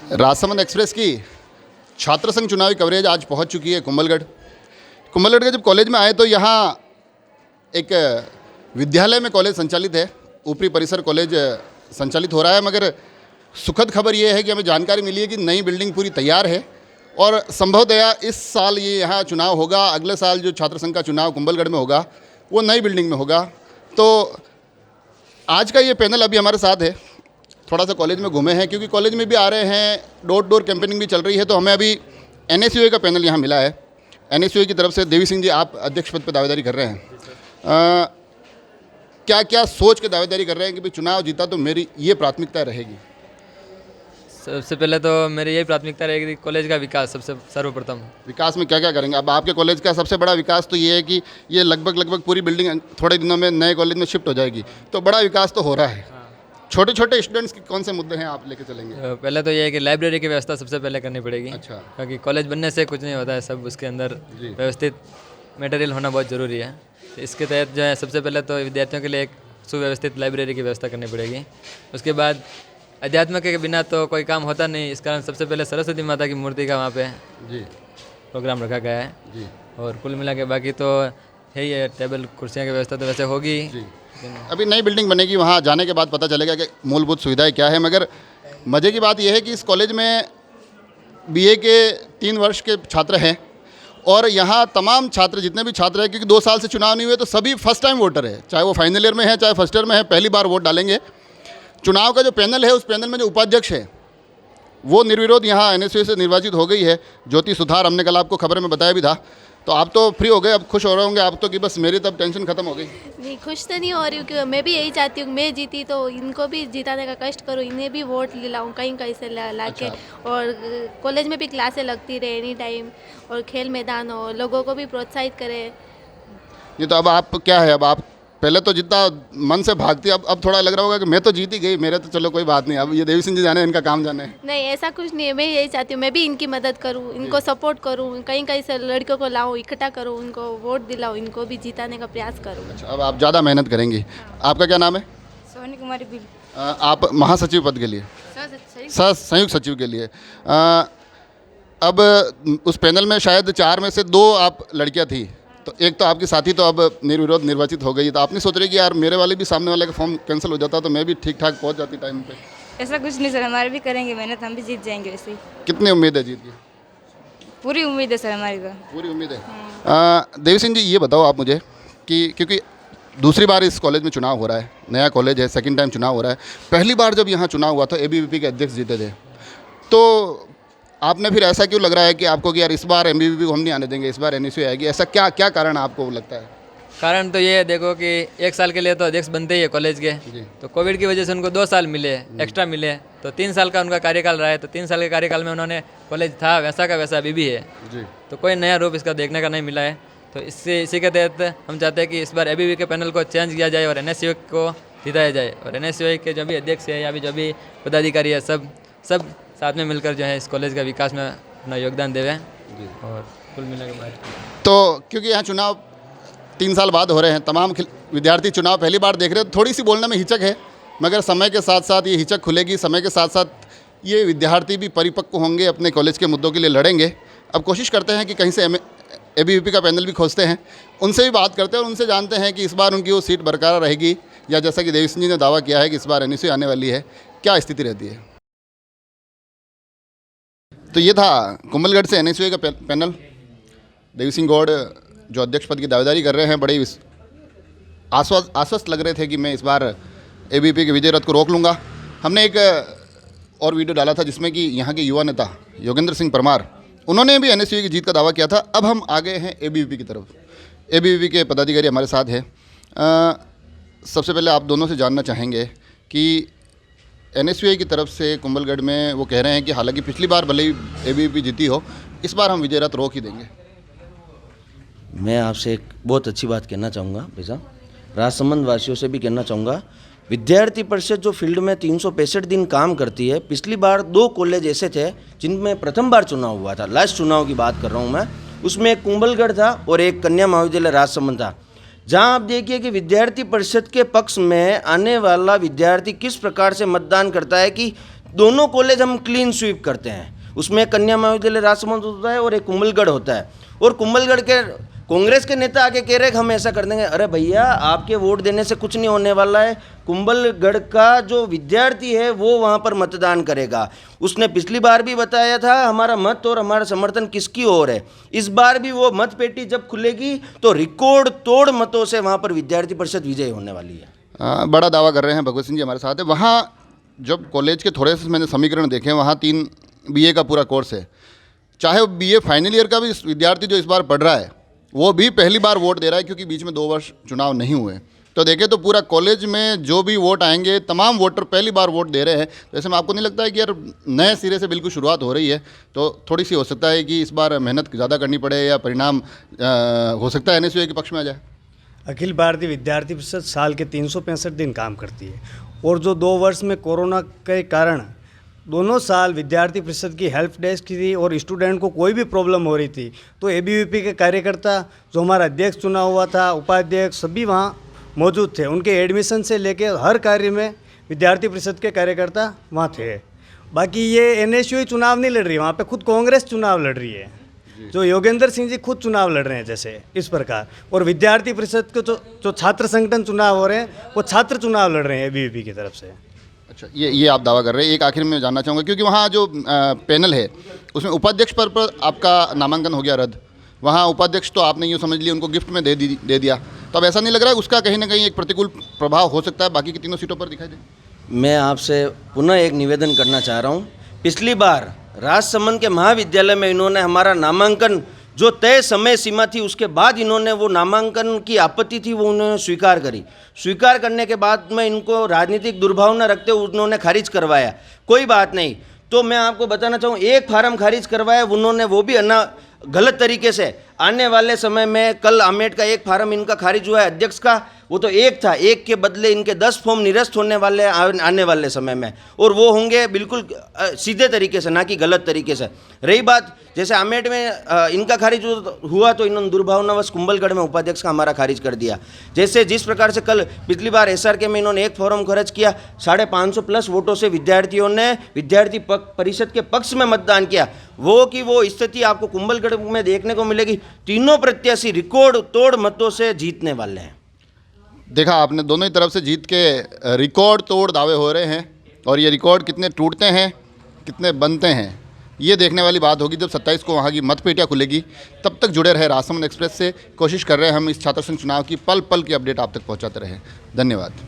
Rajsamand express की छात्र संघ चुनावी कवरेज आज पहुंच चुकी है कुंभलगढ़ के जब कॉलेज में आए तो यहाँ एक विद्यालय में कॉलेज संचालित है, ऊपरी परिसर कॉलेज संचालित हो रहा है। मगर सुखद खबर ये है कि हमें जानकारी मिली है कि नई बिल्डिंग पूरी तैयार है और संभवतया इस साल ये यहाँ चुनाव होगा। अगले साल जो छात्र संघ का चुनाव कुंभलगढ़ में होगा वो नई बिल्डिंग में होगा। तो आज का ये पैनल अभी हमारे साथ है, थोड़ा सा कॉलेज में घूमे हैं क्योंकि कॉलेज में भी आ रहे हैं, डोर टू डोर कैंपेनिंग भी चल रही है। तो हमें अभी NSUA का पैनल यहाँ मिला है। NSUA की तरफ से देवी सिंह जी, आप अध्यक्ष पद पर दावेदारी कर रहे हैं। क्या क्या सोच के दावेदारी कर रहे हैं कि भाई चुनाव जीता तो मेरी ये प्राथमिकता रहेगी? सबसे पहले तो मेरी यही प्राथमिकता रहेगी कॉलेज का विकास, सबसे सर्वप्रथम। विकास में क्या क्या करेंगे? अब आपके कॉलेज का सबसे बड़ा विकास तो ये है कि ये लगभग पूरी बिल्डिंग थोड़े दिनों में नए कॉलेज में शिफ्ट हो जाएगी, तो बड़ा विकास तो हो रहा है। छोटे छोटे स्टूडेंट्स के कौन से मुद्दे हैं आप लेके चलेंगे? पहले तो ये है कि लाइब्रेरी की व्यवस्था सबसे पहले करनी पड़ेगी। अच्छा। क्योंकि कॉलेज बनने से कुछ नहीं होता है, सब उसके अंदर व्यवस्थित मटेरियल होना बहुत ज़रूरी है। तो इसके तहत जो है सबसे पहले तो विद्यार्थियों के लिए एक सुव्यवस्थित लाइब्रेरी की व्यवस्था करनी पड़ेगी। उसके बाद अध्यात्म के बिना तो कोई काम होता नहीं, इस कारण सबसे पहले सरस्वती माता की मूर्ति का वहाँ पे जी प्रोग्राम रखा गया है जी। और कुल मिला के बाकी तो यही है, टेबल कुर्सियाँ की व्यवस्था तो वैसे होगी जी। अभी नई बिल्डिंग बनेगी, वहाँ जाने के बाद पता चलेगा कि मूलभूत सुविधाएं क्या है। मगर मज़े की बात यह है कि इस कॉलेज में BA के 3 वर्ष के छात्र हैं और यहाँ तमाम छात्र, जितने भी छात्र हैं, क्योंकि 2 साल से चुनाव नहीं हुए, तो सभी फर्स्ट टाइम वोटर है, चाहे वो फाइनल ईयर में है चाहे फर्स्ट ईयर में है, पहली बार वोट डालेंगे। चुनाव का जो पैनल है, उस पैनल में जो उपाध्यक्ष है वो निर्विरोध यहाँ NSUA से निर्वाचित हो गई है, ज्योति सुधार। हमने कल आपको खबर में बताया भी था। तो आप तो फ्री हो गए, अब खुश हो रहे होंगे आप तो कि बस मेरी तब टेंशन खत्म हो गई। नहीं, खुश तो नहीं हो रही हूँ क्योंकि मैं भी यही चाहती हूँ, मैं जीती तो इनको भी जिताने का कष्ट करूँ, इन्हें भी वोट दिलाऊँ कहीं कहीं से ला के। और कॉलेज में भी क्लासें लगती रहे एनी टाइम, और खेल मैदान हो, लोगों को भी प्रोत्साहित करें। ये तो अब आप क्या है, अब आप पहले तो जितना मन से भागती, अब थोड़ा लग रहा होगा कि मैं तो जीत ही गई, मेरे तो चलो कोई बात नहीं, अब ये देवी सिंह जी जाने, इनका काम जाने। नहीं, ऐसा कुछ नहीं है, मैं यही चाहती हूँ मैं भी इनकी मदद करूँ, इनको सपोर्ट करूँ, कहीं कहीं से लड़कियों को लाऊँ, इकट्ठा करूँ, उनको वोट दिलाऊँ, इनको भी जिताने का प्रयास करूँ। अच्छा, अब आप ज़्यादा मेहनत करेंगी। आपका क्या नाम है? सोनी कुमारी बिल। आप महासचिव पद के लिए, संयुक्त सचिव के लिए। अब उस पैनल में शायद 4 में से 2 आप लड़कियां थी, तो एक तो आपकी साथी तो अब निर्विरोध निर्वाचित हो गई। तो आप नहीं सोच रहे कि यार मेरे वाले भी सामने वाले का फॉर्म कैंसिल हो जाता तो मैं भी ठीक ठाक पहुंच जाती टाइम पे? ऐसा कुछ नहीं सर, हमारे भी करेंगे मेहनत, हम भी जीत जाएंगे वैसे ही। कितनी उम्मीद है जीत की? पूरी उम्मीद है सर हमारी तो। पूरी उम्मीद है। देवी सिंह जी, ये बताओ आप मुझे कि क्योंकि दूसरी बार इस कॉलेज में चुनाव हो रहा है, नया कॉलेज है, सेकेंड टाइम चुनाव हो रहा है। पहली बार जब यहाँ चुनाव हुआ था ABVP के अध्यक्ष जीते थे, तो आपने फिर ऐसा क्यों लग रहा है कि आपको कि यार इस बार ABVP को हम नहीं आने देंगे, इस बार NSUA आएगी? ऐसा क्या क्या कारण आपको लगता है? कारण तो ये है, देखो कि 1 साल के लिए तो अध्यक्ष बनते ही है कॉलेज के, तो कोविड की वजह से उनको 2 साल मिले, एक्स्ट्रा मिले, तो 3 साल का उनका कार्यकाल रहा है। तो 3 साल के कार्यकाल में उन्होंने कॉलेज था वैसा का वैसा अभी भी है जी। तो कोई नया रूप इसका देखने का नहीं मिला है। तो इसी के तहत हम चाहते हैं कि इस बार ABVP के पैनल को चेंज किया जाए और NSUA को जिताया जाए, और NSUA के जो भी अध्यक्ष है या भी जो भी पदाधिकारी है, सब साथ में मिलकर जो है इस कॉलेज का विकास में अपना योगदान देवे। और कुल मिला के बाद तो क्योंकि यहाँ चुनाव 3 साल बाद हो रहे हैं, तमाम विद्यार्थी चुनाव पहली बार देख रहे हैं, थोड़ी सी बोलने में हिचक है, मगर समय के साथ साथ ये हिचक खुलेगी। समय के साथ साथ ये विद्यार्थी भी परिपक्व होंगे, अपने कॉलेज के मुद्दों के लिए लड़ेंगे। अब कोशिश करते हैं कि कहीं से ABVP का पैनल भी खोजते हैं, उनसे भी बात करते हैं और उनसे जानते हैं कि इस बार उनकी वो सीट बरकरार रहेगी या जैसा कि देवी सिंह जी ने दावा किया है कि इस बार NSUA आने वाली है, क्या स्थिति रहती है। तो ये था कुंभलगढ़ से NSUA का पैनल। देवी सिंह गौड़ जो अध्यक्ष पद की दावेदारी कर रहे हैं, बड़े आश्वस्त लग रहे थे कि मैं इस बार ABVP के विजय रथ को रोक लूँगा। हमने एक और वीडियो डाला था जिसमें कि यहाँ के युवा नेता योगेंद्र सिंह परमार, उन्होंने भी NSUA की जीत का दावा किया था। अब हम आ गए हैं ABVP की तरफ। ABVP के पदाधिकारी हमारे साथ हैं। सबसे पहले आप दोनों से जानना चाहेंगे कि NSUA की तरफ से कुंभलगढ़ में वो कह रहे हैं कि हालांकि पिछली बार भले ही ABVP जीती हो, इस बार हम विजय रथ रोक ही देंगे। मैं आपसे एक बहुत अच्छी बात कहना चाहूँगा भैया, राजसमंद वासियों से भी कहना चाहूँगा, विद्यार्थी परिषद जो फील्ड में 365 दिन काम करती है, पिछली बार 2 कॉलेज ऐसे थे जिनमें प्रथम बार चुनाव हुआ था, लास्ट चुनाव की बात कर रहा हूँ मैं, उसमें एक कुंभलगढ़ था और एक कन्या महाविद्यालय राजसमंद था। जहां आप देखिए कि विद्यार्थी परिषद के पक्ष में आने वाला विद्यार्थी किस प्रकार से मतदान करता है कि दोनों कॉलेज हम क्लीन स्वीप करते हैं। उसमें एक कन्या महाविद्यालय राजसमंद होता है और एक कुंभलगढ़ होता है। और कुंभलगढ़ के कांग्रेस के नेता आके कह रहे हैं कि हम ऐसा कर देंगे। अरे भैया, आपके वोट देने से कुछ नहीं होने वाला है। कुंभलगढ़ का जो विद्यार्थी है वो वहाँ पर मतदान करेगा। उसने पिछली बार भी बताया था हमारा मत और हमारा समर्थन किसकी ओर है। इस बार भी वो मत पेटी जब खुलेगी तो रिकॉर्ड तोड़ मतों से वहाँ पर विद्यार्थी परिषद विजयी होने वाली है। बड़ा दावा कर रहे हैं भगवत सिंह जी हमारे साथ है। वहाँ जब कॉलेज के थोड़े से मैंने समीकरण देखे, वहाँ 3 BA का पूरा कोर्स है। चाहे वो BA फाइनल ईयर का भी विद्यार्थी जो इस बार पढ़ रहा है वो भी पहली बार वोट दे रहा है, क्योंकि बीच में 2 वर्ष चुनाव नहीं हुए। तो देखें तो पूरा कॉलेज में जो भी वोट आएंगे तमाम वोटर पहली बार वोट दे रहे हैं। तो ऐसे में आपको नहीं लगता है कि यार नए सिरे से बिल्कुल शुरुआत हो रही है, तो थोड़ी सी हो सकता है कि इस बार मेहनत ज़्यादा करनी पड़े या परिणाम हो सकता है NSUI के पक्ष में आ जाए? अखिल भारतीय विद्यार्थी परिषद साल के 365 दिन काम करती है और जो 2 वर्ष में कोरोना के कारण दोनों साल विद्यार्थी परिषद की हेल्प डेस्क थी और स्टूडेंट को कोई भी प्रॉब्लम हो रही थी तो ABVP के कार्यकर्ता, जो हमारा अध्यक्ष चुना हुआ था, उपाध्यक्ष, सभी वहाँ मौजूद थे। उनके एडमिशन से लेके हर कार्य में विद्यार्थी परिषद के कार्यकर्ता वहाँ थे। बाकी ये NSUI चुनाव नहीं लड़ रही, वहाँ पे खुद कांग्रेस चुनाव लड़ रही है, जो योगेंद्र सिंह जी खुद चुनाव लड़ रहे हैं जैसे इस प्रकार। और विद्यार्थी परिषद के जो छात्र संगठन चुनाव हो रहे हैं वो छात्र चुनाव लड़ रहे हैं ABVP की तरफ से। अच्छा, ये आप दावा कर रहे हैं। एक आखिर में जानना चाहूँगा, क्योंकि वहाँ जो पैनल है उसमें उपाध्यक्ष पद पर आपका नामांकन हो गया रद्द। वहाँ उपाध्यक्ष तो आपने यूँ समझ लिया उनको गिफ्ट में दे दिया, तो अब ऐसा नहीं लग रहा है उसका कहीं ना कहीं एक प्रतिकूल प्रभाव हो सकता है बाकी की 3 सीटों पर दिखाई दे? मैं आपसे पुनः एक निवेदन करना चाह रहा हूँ। पिछली बार राजसमंद के महाविद्यालय में इन्होंने हमारा नामांकन, जो तय समय सीमा थी उसके बाद इन्होंने वो नामांकन की आपत्ति थी वो उन्होंने स्वीकार करी। स्वीकार करने के बाद में इनको राजनीतिक दुर्भावना रखते हुए उन्होंने खारिज करवाया। कोई बात नहीं, तो मैं आपको बताना चाहूँ, एक फार्म खारिज करवाया उन्होंने, वो भी गलत तरीके से। आने वाले समय में कल आमेट का एक फार्म इनका खारिज हुआ है अध्यक्ष का, वो तो एक था, एक के बदले इनके 10 फॉर्म निरस्त होने वाले आने वाले समय में, और वो होंगे बिल्कुल सीधे तरीके से, ना कि गलत तरीके से। रही बात जैसे आमेट में इनका खारिज हुआ तो इन्होंने दुर्भावनावश कुंभलगढ़ में उपाध्यक्ष का हमारा खारिज कर दिया। जैसे जिस प्रकार से कल पिछली बार SRK में इन्होंने एक फॉर्म खर्च किया, 550 वोटों से विद्यार्थियों ने विद्यार्थी परिषद के पक्ष में मतदान किया, वो स्थिति आपको कुंभलगढ़ में देखने को मिलेगी। तीनों प्रत्याशी रिकॉर्ड तोड़ मतों से जीतने वाले हैं। देखा आपने, दोनों ही तरफ से जीत के रिकॉर्ड तोड़ दावे हो रहे हैं, और ये रिकॉर्ड कितने टूटते हैं कितने बनते हैं ये देखने वाली बात होगी जब 27 को वहाँ की मतपेटियाँ खुलेगी। तब तक जुड़े रहे राजसमंद एक्सप्रेस से। कोशिश कर रहे हैं हम इस छात्र संघ चुनाव की पल पल की अपडेट आप तक पहुँचाते रहें। धन्यवाद।